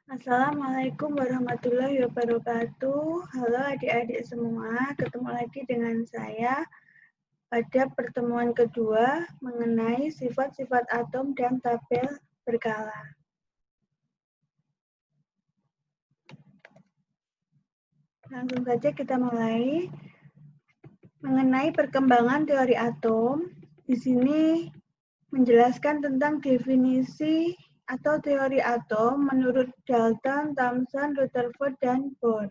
Assalamualaikum warahmatullahi wabarakatuh. Halo adik-adik semua, ketemu lagi dengan saya pada pertemuan kedua mengenai sifat-sifat atom dan tabel berkala. Langsung saja kita mulai mengenai perkembangan teori atom. Di sini menjelaskan tentang definisi atau teori atom menurut Dalton, Thomson, Rutherford, dan Bohr.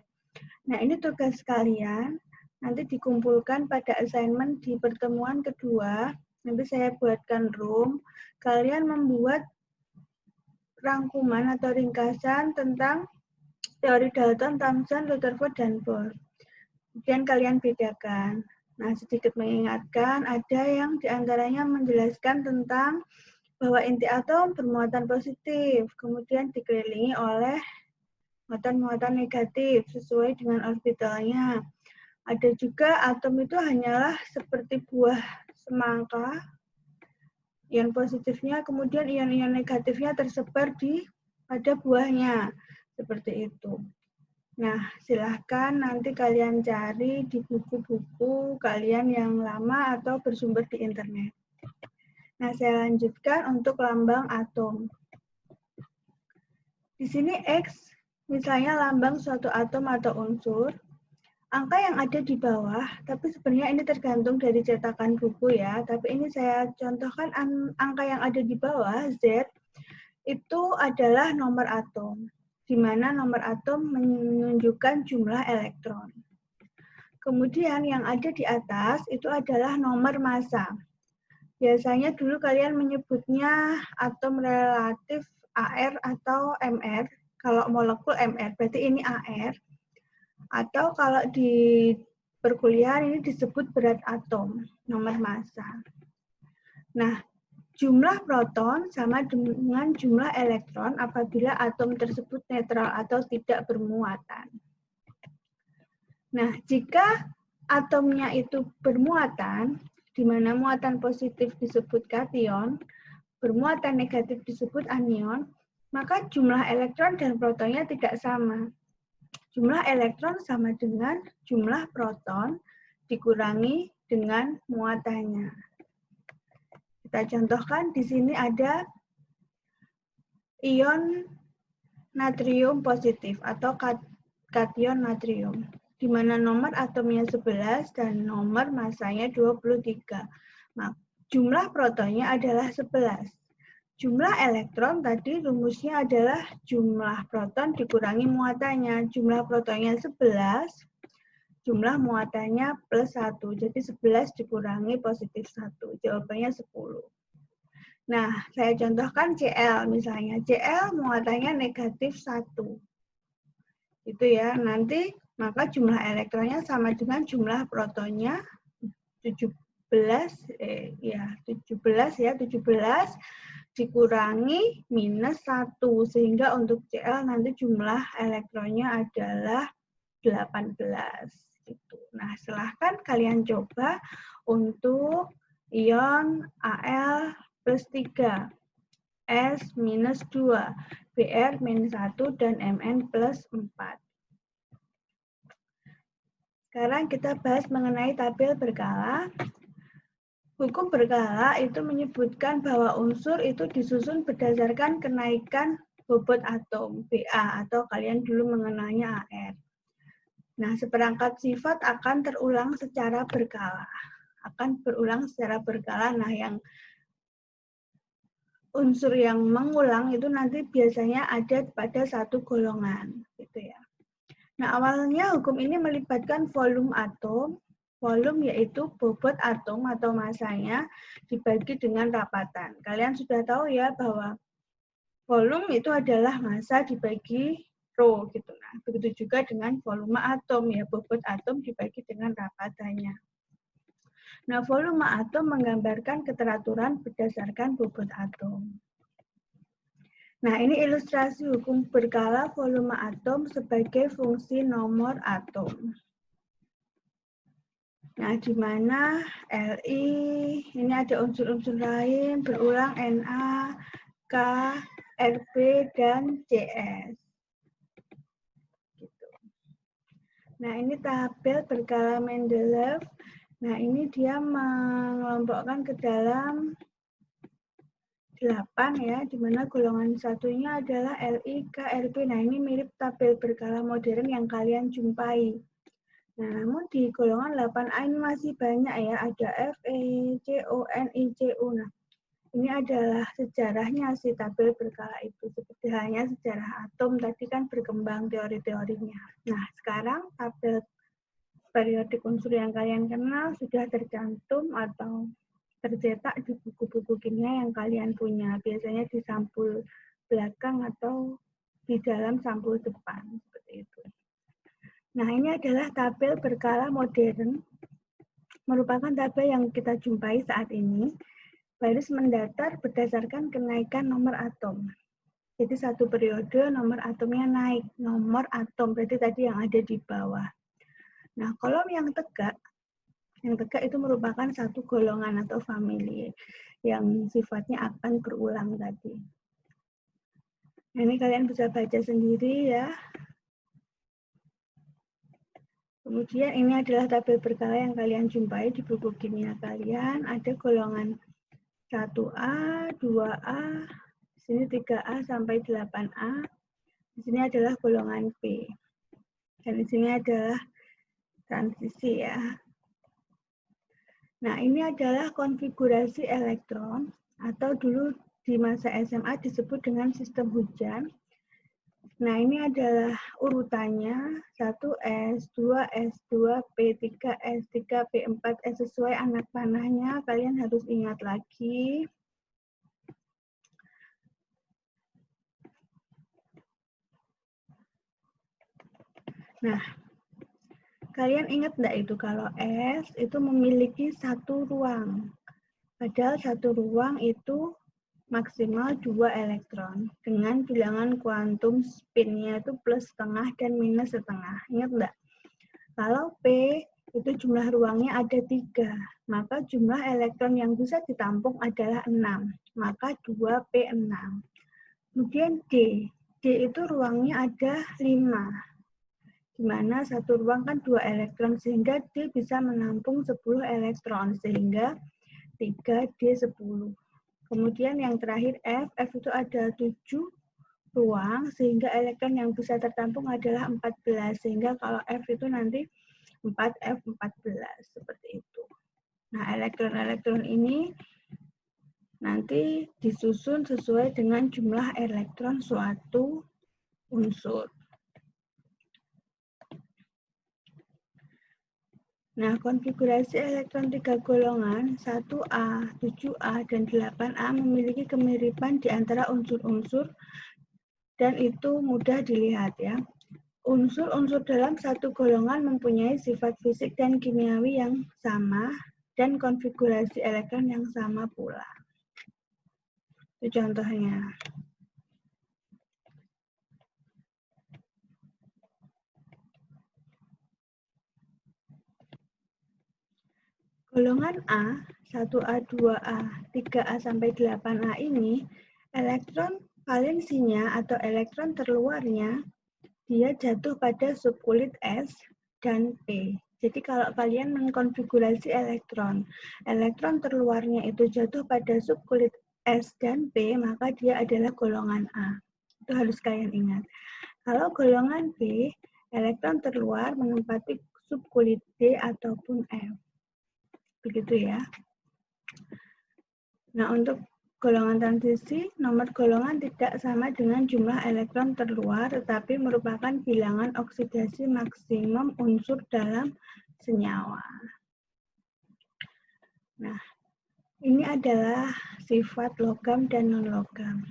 Nah, ini tugas kalian. Nanti dikumpulkan pada assignment di pertemuan kedua. Nanti saya buatkan room. Kalian membuat rangkuman atau ringkasan tentang teori Dalton, Thomson, Rutherford, dan Bohr. Kemudian kalian bedakan. Nah, sedikit mengingatkan, ada yang diantaranya menjelaskan tentang bahwa inti atom bermuatan positif, kemudian dikelilingi oleh muatan-muatan negatif sesuai dengan orbitalnya. Ada juga atom itu hanyalah seperti buah semangka, ion positifnya, kemudian ion-ion negatifnya tersebar pada buahnya, seperti itu. Nah, silahkan nanti kalian cari di buku-buku kalian yang lama atau bersumber di internet. Nah, saya lanjutkan untuk lambang atom. Di sini X, misalnya lambang suatu atom atau unsur. Angka yang ada di bawah, tapi sebenarnya ini tergantung dari cetakan buku ya, tapi ini saya contohkan angka yang ada di bawah, Z, itu adalah nomor atom, di mana nomor atom menunjukkan jumlah elektron. Kemudian yang ada di atas itu adalah nomor massa. Biasanya dulu kalian menyebutnya atom relatif AR atau MR, kalau molekul MR, berarti ini AR. Atau kalau di perkuliahan ini disebut berat atom, nomor massa. Nah, jumlah proton sama dengan jumlah elektron apabila atom tersebut netral atau tidak bermuatan. Nah, jika atomnya itu bermuatan, di mana muatan positif disebut kation, bermuatan negatif disebut anion, maka jumlah elektron dan protonnya tidak sama. Jumlah elektron sama dengan jumlah proton dikurangi dengan muatannya. Kita contohkan di sini ada ion natrium positif atau kation natrium, di mana nomor atomnya 11 dan nomor massanya 23. Nah, jumlah protonnya adalah 11. Jumlah elektron tadi rumusnya adalah jumlah proton dikurangi muatannya. Jumlah protonnya 11, jumlah muatannya plus 1. Jadi 11 dikurangi positif 1. Jawabannya 10. Nah, saya contohkan Cl misalnya. Cl muatannya negatif 1. Itu ya, nanti maka jumlah elektronnya sama dengan jumlah protonnya 17 dikurangi minus 1, sehingga untuk Cl nanti jumlah elektronnya adalah 18. Gitu. Nah, silahkan kalian coba untuk ion Al plus 3, S minus 2, Br minus 1, dan Mn plus 4. Sekarang kita bahas mengenai tabel berkala. Hukum berkala itu menyebutkan bahwa unsur itu disusun berdasarkan kenaikan bobot atom, Ba, atau kalian dulu mengenalnya Ar. Nah, seperangkat sifat akan terulang secara berkala. Akan berulang secara berkala. Nah, yang unsur yang mengulang itu nanti biasanya ada pada satu golongan. Gitu ya. Nah, awalnya hukum ini melibatkan volume atom. Volume yaitu bobot atom atau massanya dibagi dengan rapatan. Kalian sudah tahu ya bahwa volume itu adalah massa dibagi rho gitu. Nah, begitu juga dengan volume atom ya, bobot atom dibagi dengan rapatannya. Nah, volume atom menggambarkan keteraturan berdasarkan bobot atom. Nah, ini ilustrasi hukum berkala volume atom sebagai fungsi nomor atom. Nah, di mana Li, ini ada unsur-unsur lain, berulang Na, K, Rb, dan Cs. Nah, ini tabel berkala Mendeleev. Nah, ini dia mengelompokkan ke dalam 8 ya, di mana golongan satunya adalah Li, K, Lp. Nah, ini mirip tabel berkala modern yang kalian jumpai. Nah, namun di golongan 8A ini masih banyak ya, ada Fe, Co, Ni, Cu. Nah, ini adalah sejarahnya si tabel berkala itu. Seperti halnya sejarah atom tadi kan berkembang teori-teorinya. Nah, sekarang tabel periodik unsur yang kalian kenal sudah tercantum atau tercetak di buku-buku kimia yang kalian punya. Biasanya di sampul belakang atau di dalam sampul depan. Seperti itu. Nah, ini adalah tabel berkala modern. Merupakan tabel yang kita jumpai saat ini. Baris mendatar berdasarkan kenaikan nomor atom. Jadi satu periode nomor atomnya naik. Nomor atom, berarti tadi yang ada di bawah. Nah, kolom yang tegak itu merupakan satu golongan atau famili yang sifatnya akan berulang tadi. Nah, ini kalian bisa baca sendiri ya. Kemudian ini adalah tabel berkala yang kalian jumpai di buku kimia kalian. Ada golongan 1A, 2A, di sini 3A sampai 8A. Di sini adalah golongan P. Dan di sini adalah transisi ya. Nah, ini adalah konfigurasi elektron atau dulu di masa SMA disebut dengan sistem hujan. Nah, ini adalah urutannya 1S, 2S, 2P, 3S, 3P, 4S sesuai anak panahnya. Kalian harus ingat lagi. Nah, kalian ingat enggak itu kalau S itu memiliki satu ruang. Padahal satu ruang itu maksimal 2 elektron dengan bilangan kuantum spin-nya itu plus setengah dan minus setengah. Ingat enggak? Kalau P itu jumlah ruangnya ada 3, maka jumlah elektron yang bisa ditampung adalah 6, maka 2P6. Kemudian D itu ruangnya ada 5, di mana satu ruang kan 2 elektron, sehingga D bisa menampung 10 elektron, sehingga 3D10. Kemudian yang terakhir F itu ada 7 ruang, sehingga elektron yang bisa tertampung adalah 14, sehingga kalau F itu nanti 4F14, seperti itu. Nah, elektron-elektron ini nanti disusun sesuai dengan jumlah elektron suatu unsur. Nah, konfigurasi elektron 3 golongan 1A, 7A, dan 8A memiliki kemiripan di antara unsur-unsur dan itu mudah dilihat ya. Unsur-unsur dalam satu golongan mempunyai sifat fisik dan kimiawi yang sama dan konfigurasi elektron yang sama pula. Itu contohnya. Golongan A, 1A, 2A, 3A sampai 8A ini, elektron valensinya atau elektron terluarnya, dia jatuh pada subkulit S dan P. Jadi kalau kalian mengkonfigurasi elektron terluarnya itu jatuh pada subkulit S dan P, maka dia adalah golongan A. Itu harus kalian ingat. Kalau golongan B, elektron terluar menempati subkulit D ataupun F. Begitu ya. Nah, untuk golongan transisi, nomor golongan tidak sama dengan jumlah elektron terluar, tetapi merupakan bilangan oksidasi maksimum unsur dalam senyawa. Nah, ini adalah sifat logam dan non-logam.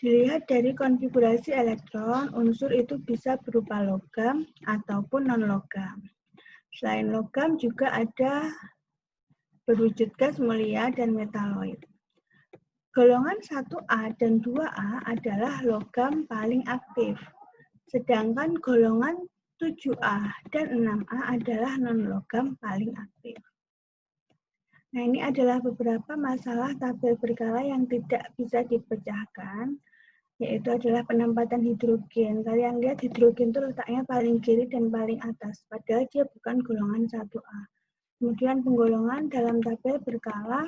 Dilihat dari konfigurasi elektron, unsur itu bisa berupa logam ataupun non-logam. Selain logam juga ada berwujud gas mulia dan metaloid. Golongan 1A dan 2A adalah logam paling aktif, sedangkan golongan 7A dan 6A adalah non-logam paling aktif. Nah, ini adalah beberapa masalah tabel berkala yang tidak bisa dipecahkan. yaitu adalah penempatan hidrogen. Kalian lihat hidrogen itu letaknya paling kiri dan paling atas, padahal dia bukan golongan 1A. Kemudian penggolongan dalam tabel berkala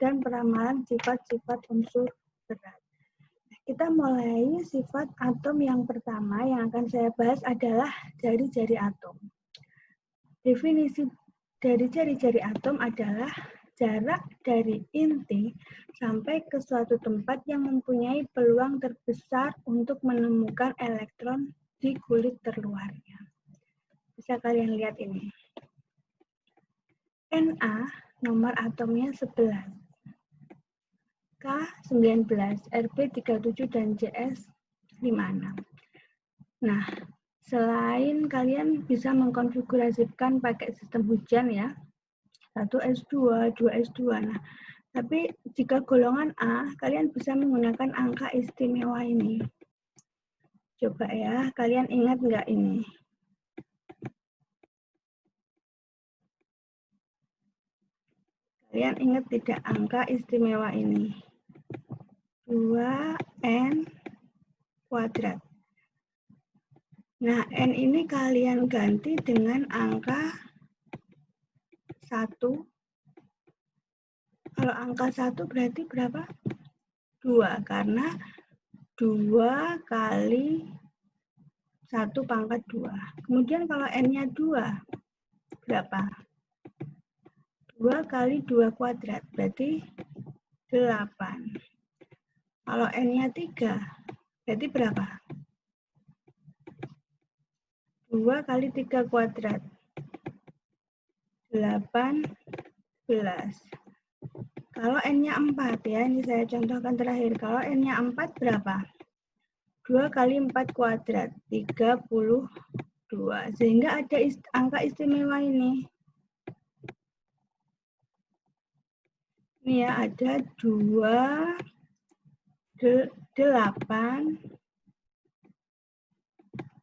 dan peramalan sifat-sifat unsur berat. Kita mulai sifat atom yang pertama yang akan saya bahas adalah jari-jari atom. Definisi dari jari-jari atom adalah jarak dari inti sampai ke suatu tempat yang mempunyai peluang terbesar untuk menemukan elektron di kulit terluarnya. Bisa kalian lihat ini. Na nomor atomnya 11, K 19, Rb 37 dan Cs 56. Nah, selain kalian bisa mengkonfigurasikan pakai sistem hujan ya, 1s2, 2s2. Nah, tapi jika golongan A, kalian bisa menggunakan angka istimewa ini. Coba ya, kalian ingat nggak ini? Kalian ingat tidak angka istimewa ini? 2n kuadrat. Nah, n ini kalian ganti dengan angka 1. Kalau angka 1 berarti berapa? 2, karena 2 kali 1 pangkat 2. Kemudian kalau n-nya 2, berapa? 2 kali 2 kuadrat, berarti 8. Kalau n-nya 3, berarti berapa? 2 kali 3 kuadrat, 18. Kalau n-nya 4 ya, ini saya contohkan terakhir. Kalau n-nya 4 berapa? 2 kali 4 kuadrat, 32. Sehingga ada angka istimewa ini. Ini ya, ada 2, 8,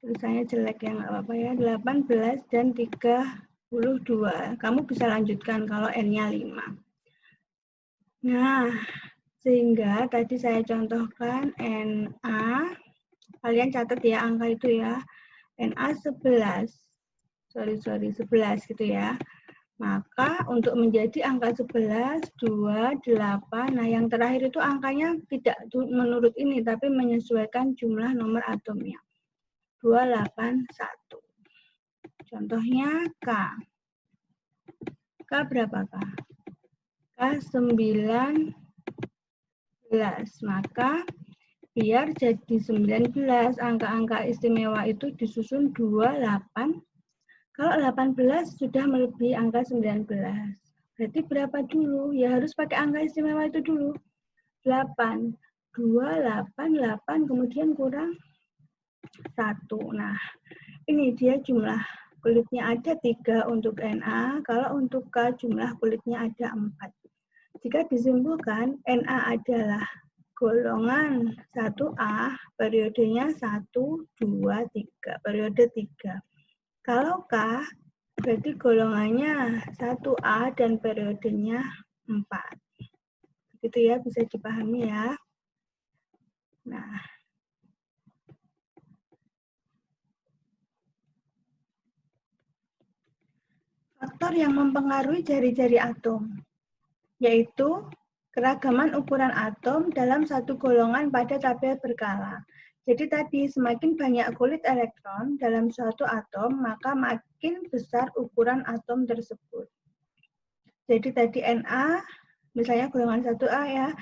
tulisannya jelek ya, nggak apa-apa ya, 18 dan 32. Kamu bisa lanjutkan kalau n-nya 5. Nah, sehingga tadi saya contohkan Na, kalian catat ya angka itu ya, Na 11 gitu ya. Maka untuk menjadi angka 11, 2, 8, nah yang terakhir itu angkanya tidak menurut ini, tapi menyesuaikan jumlah nomor atomnya. 281. Contohnya K. K berapa K? K 19. Maka biar jadi 19, angka-angka istimewa itu disusun 28. Kalau 18 sudah melebihi angka 19. Berarti berapa dulu? Ya harus pakai angka istimewa itu dulu. 8. 2, 8, 8, kemudian kurang 1. Nah, ini dia jumlah kulitnya ada 3 untuk Na, kalau untuk K jumlah kulitnya ada 4. Jika disimpulkan, Na adalah golongan 1A, periodenya 1, 2, 3, periode 3. Kalau K, berarti golongannya 1A dan periodenya 4. Begitu ya, bisa dipahami ya. Nah, faktor yang mempengaruhi jari-jari atom, yaitu keragaman ukuran atom dalam satu golongan pada tabel berkala. Jadi tadi semakin banyak kulit elektron dalam suatu atom, maka makin besar ukuran atom tersebut. Jadi tadi Na, misalnya golongan 1A ya,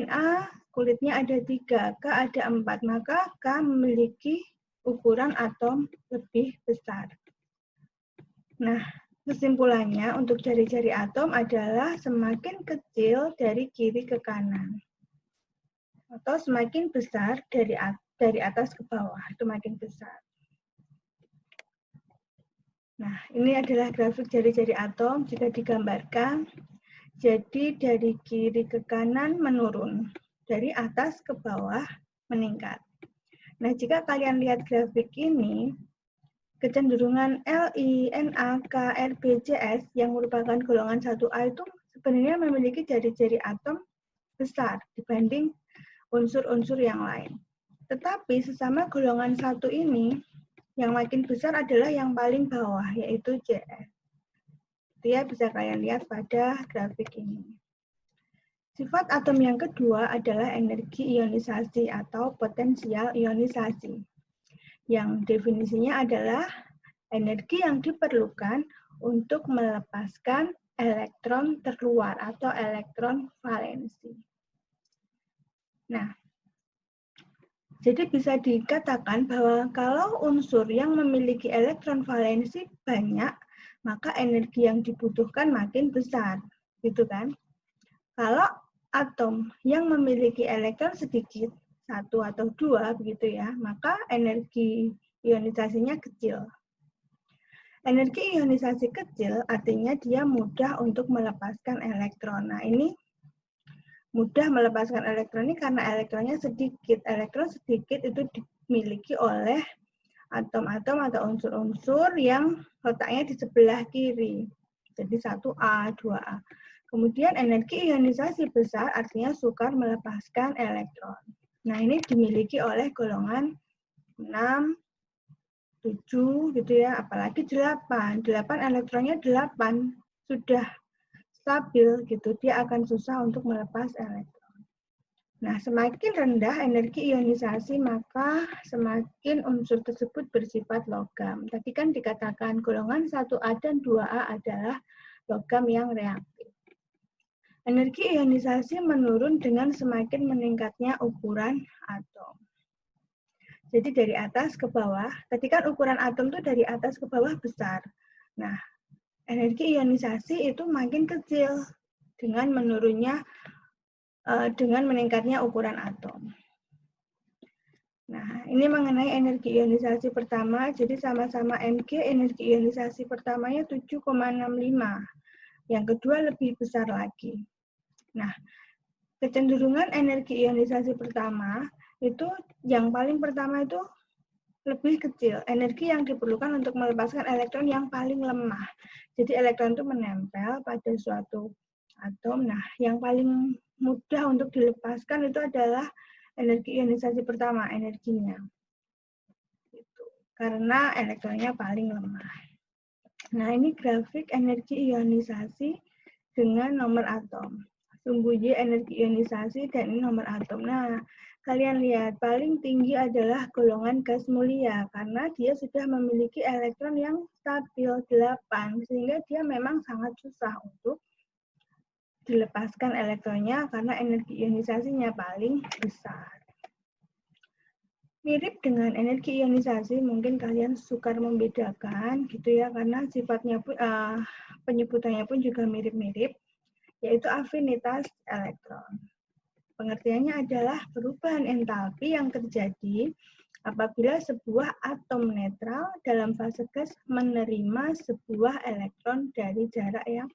Na kulitnya ada 3, K ada 4, maka K memiliki ukuran atom lebih besar. Nah, kesimpulannya untuk jari-jari atom adalah semakin kecil dari kiri ke kanan. Atau semakin besar dari atas ke bawah, itu makin besar. Nah, ini adalah grafik jari-jari atom jika digambarkan. Jadi dari kiri ke kanan menurun, dari atas ke bawah meningkat. Nah, jika kalian lihat grafik ini, kecenderungan Li, Na, K, Rb, Cs yang merupakan golongan 1A itu sebenarnya memiliki jari-jari atom besar dibanding unsur-unsur yang lain. Tetapi sesama golongan 1 ini, yang makin besar adalah yang paling bawah, yaitu Cl. Ya, bisa kalian lihat pada grafik ini. Sifat atom yang kedua adalah energi ionisasi atau potensial ionisasi. Yang definisinya adalah energi yang diperlukan untuk melepaskan elektron terluar atau elektron valensi. Nah, jadi bisa dikatakan bahwa kalau unsur yang memiliki elektron valensi banyak, maka energi yang dibutuhkan makin besar, gitu kan? Kalau atom yang memiliki elektron sedikit, 1 atau 2 begitu ya, maka energi ionisasinya kecil. Energi ionisasi kecil artinya dia mudah untuk melepaskan elektron. Nah, ini mudah melepaskan elektron ini karena elektronnya sedikit. Elektron sedikit itu dimiliki oleh atom-atom atau unsur-unsur yang letaknya di sebelah kiri. Jadi 1A, 2A. Kemudian energi ionisasi besar artinya sukar melepaskan elektron. Nah, ini dimiliki oleh golongan 6, 7 gitu ya, apalagi 8. 8 elektronnya 8 sudah stabil gitu, dia akan susah untuk melepas elektron. Nah, semakin rendah energi ionisasi, maka semakin unsur tersebut bersifat logam. Tadi kan dikatakan golongan 1A dan 2A adalah logam yang reaktif. Energi ionisasi menurun dengan semakin meningkatnya ukuran atom. Jadi dari atas ke bawah, tadi kan ukuran atom itu dari atas ke bawah besar. Nah, energi ionisasi itu makin kecil dengan meningkatnya ukuran atom. Nah, ini mengenai energi ionisasi pertama, jadi sama-sama Mg, energi ionisasi pertamanya 7,65. Yang kedua lebih besar lagi. Nah, kecenderungan energi ionisasi pertama itu yang paling pertama itu lebih kecil. Energi yang diperlukan untuk melepaskan elektron yang paling lemah. Jadi elektron itu menempel pada suatu atom. Nah, yang paling mudah untuk dilepaskan itu adalah energi ionisasi pertama, energinya. Gitu. Karena elektronnya paling lemah. Nah, ini grafik energi ionisasi dengan nomor atom. Sumbu Y energi ionisasi dan ini nomor atom. Nah, kalian lihat paling tinggi adalah golongan gas mulia karena dia sudah memiliki elektron yang stabil 8 sehingga dia memang sangat susah untuk dilepaskan elektronnya karena energi ionisasinya paling besar. Mirip dengan energi ionisasi, mungkin kalian sukar membedakan gitu ya karena sifatnya pun penyebutannya pun juga mirip-mirip, yaitu afinitas elektron. Pengertiannya adalah perubahan entalpi yang terjadi apabila sebuah atom netral dalam fase gas menerima sebuah elektron dari jarak yang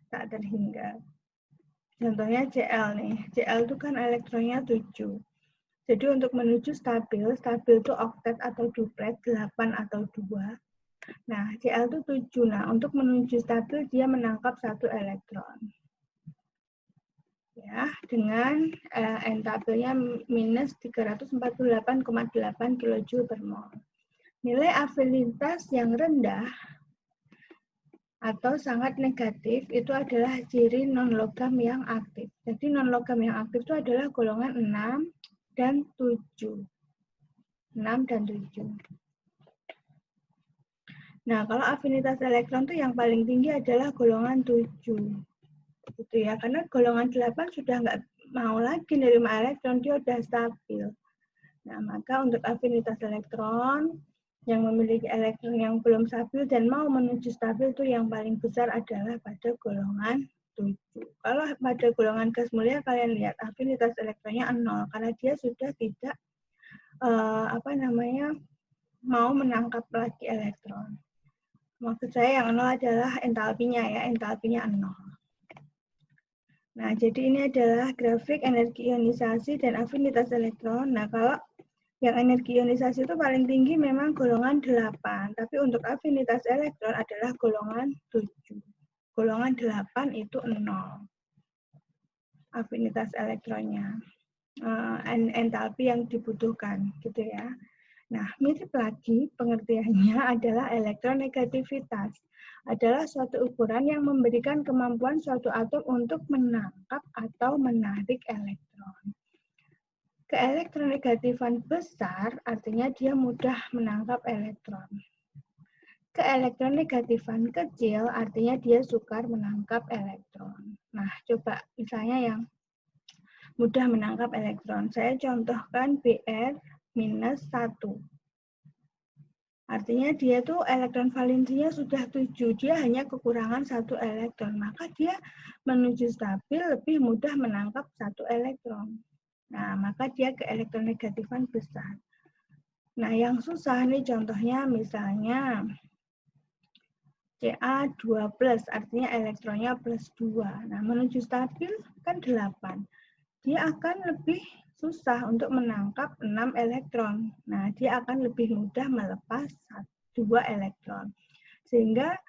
tak terhingga. Contohnya Cl nih, Cl itu kan elektronnya 7. Jadi untuk menuju stabil itu oktet atau duplet, 8 atau 2. Nah, Cl itu 7. Nah, untuk menuju stabil dia menangkap 1 elektron. Ya, dengan entalpinya minus 348,8 kJ per mol. Nilai afinitas yang rendah atau sangat negatif itu adalah ciri non-logam yang aktif. Jadi non-logam yang aktif itu adalah golongan 6 dan 7. 6 dan 7. Nah, kalau afinitas elektron itu yang paling tinggi adalah golongan 7. Gitu ya, karena golongan 8 sudah nggak mau lagi menerima elektron, dia sudah stabil. Nah, maka untuk afinitas elektron yang memiliki elektron yang belum stabil dan mau menuju stabil itu yang paling besar adalah pada golongan 7. Kalau pada golongan gas mulia kalian lihat afinitas elektronnya 0 karena dia sudah tidak mau menangkap lagi elektron. Maksud saya yang 0 adalah entalpinya ya, entalpinya 0. Nah, jadi ini adalah grafik energi ionisasi dan afinitas elektron. Nah, kalau yang energi ionisasi itu paling tinggi memang golongan 8, tapi untuk afinitas elektron adalah golongan 7. Golongan 8 itu 0. Afinitas elektronnya. entalpi yang dibutuhkan, gitu ya. Nah, mirip lagi pengertiannya adalah elektronegativitas. Adalah suatu ukuran yang memberikan kemampuan suatu atom untuk menangkap atau menarik elektron. Keelektronegatifan besar artinya dia mudah menangkap elektron. Keelektronegatifan kecil artinya dia sukar menangkap elektron. Nah, coba misalnya yang mudah menangkap elektron. Saya contohkan Br minus 1. Artinya dia tuh elektron valensinya sudah 7, dia hanya kekurangan 1 elektron. Maka dia menuju stabil lebih mudah menangkap 1 elektron. Nah, maka dia keelektronegatifan besar. Nah, yang susah nih contohnya misalnya Ca2+, artinya elektronnya plus 2. Nah, menuju stabil kan 8. Dia akan lebih susah untuk menangkap 6 elektron. Nah, dia akan lebih mudah melepas 2 elektron. Sehingga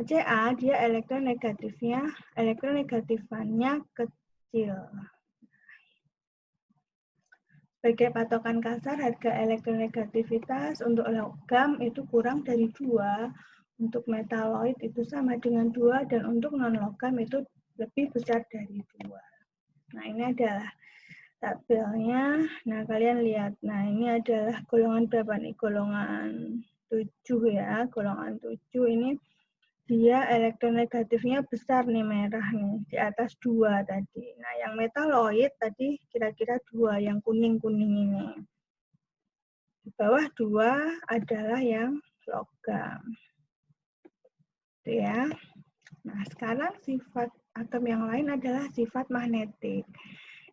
Ca dia elektronegatifannya kecil. Sebagai patokan kasar, harga elektronegativitas untuk logam itu kurang dari 2, untuk metaloid itu sama dengan 2, dan untuk non-logam itu lebih besar dari 2. Nah, ini adalah tabelnya. Nah, kalian lihat. Nah, ini adalah golongan berapa nih? Golongan 7 ya. Golongan 7 ini dia elektronegatifnya besar nih, merah nih. Di atas 2 tadi. Nah, yang metaloid tadi kira-kira 2, yang kuning-kuning ini. Di bawah 2 adalah yang logam. Itu ya. Nah, sekarang sifat atom yang lain adalah sifat magnetik,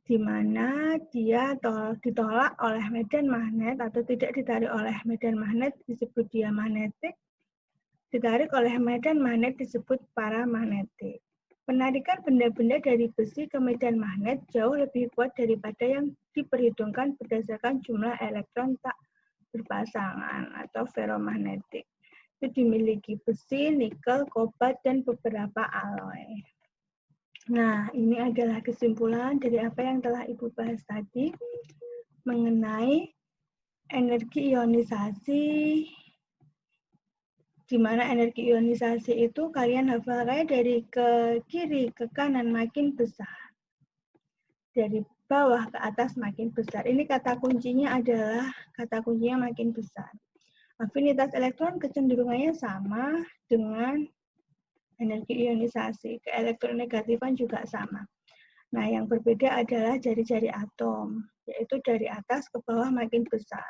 di mana dia ditolak oleh medan magnet atau tidak ditarik oleh medan magnet disebut diamagnetik, ditarik oleh medan magnet disebut paramagnetik. Penarikan benda-benda dari besi ke medan magnet jauh lebih kuat daripada yang diperhitungkan berdasarkan jumlah elektron tak berpasangan atau ferromagnetik. Itu dimiliki besi, nikel, kobalt, dan beberapa alloy. Nah, ini adalah kesimpulan dari apa yang telah Ibu bahas tadi mengenai energi ionisasi, di mana energi ionisasi itu kalian hafalkan dari ke kiri ke kanan makin besar, dari bawah ke atas makin besar. Ini kata kuncinya adalah kata kuncinya makin besar. Afinitas elektron kecenderungannya sama dengan energi ionisasi, keelektronegatifan juga sama. Nah, yang berbeda adalah jari-jari atom, yaitu dari atas ke bawah makin besar,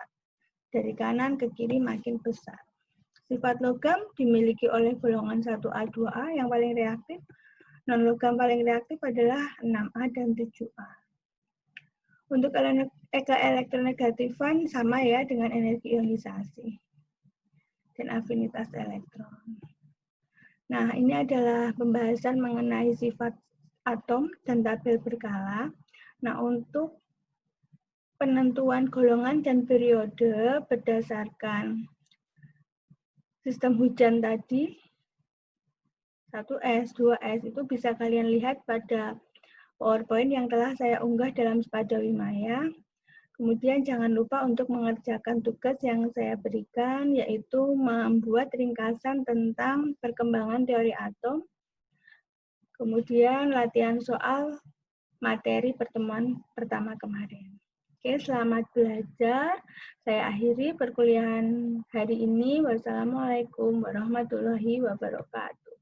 dari kanan ke kiri makin besar. Sifat logam dimiliki oleh golongan 1A, 2A yang paling reaktif, non-logam paling reaktif adalah 6A dan 7A. Untuk keelektronegatifan sama ya dengan energi ionisasi dan afinitas elektron. Nah, ini adalah pembahasan mengenai sifat atom dan tabel berkala. Nah, untuk penentuan golongan dan periode berdasarkan sistem hujan tadi, 1S, 2S, itu bisa kalian lihat pada PowerPoint yang telah saya unggah dalam Spadawi Maya. Kemudian jangan lupa untuk mengerjakan tugas yang saya berikan, yaitu membuat ringkasan tentang perkembangan teori atom. Kemudian latihan soal materi pertemuan pertama kemarin. Oke, selamat belajar. Saya akhiri perkuliahan hari ini. Wassalamualaikum warahmatullahi wabarakatuh.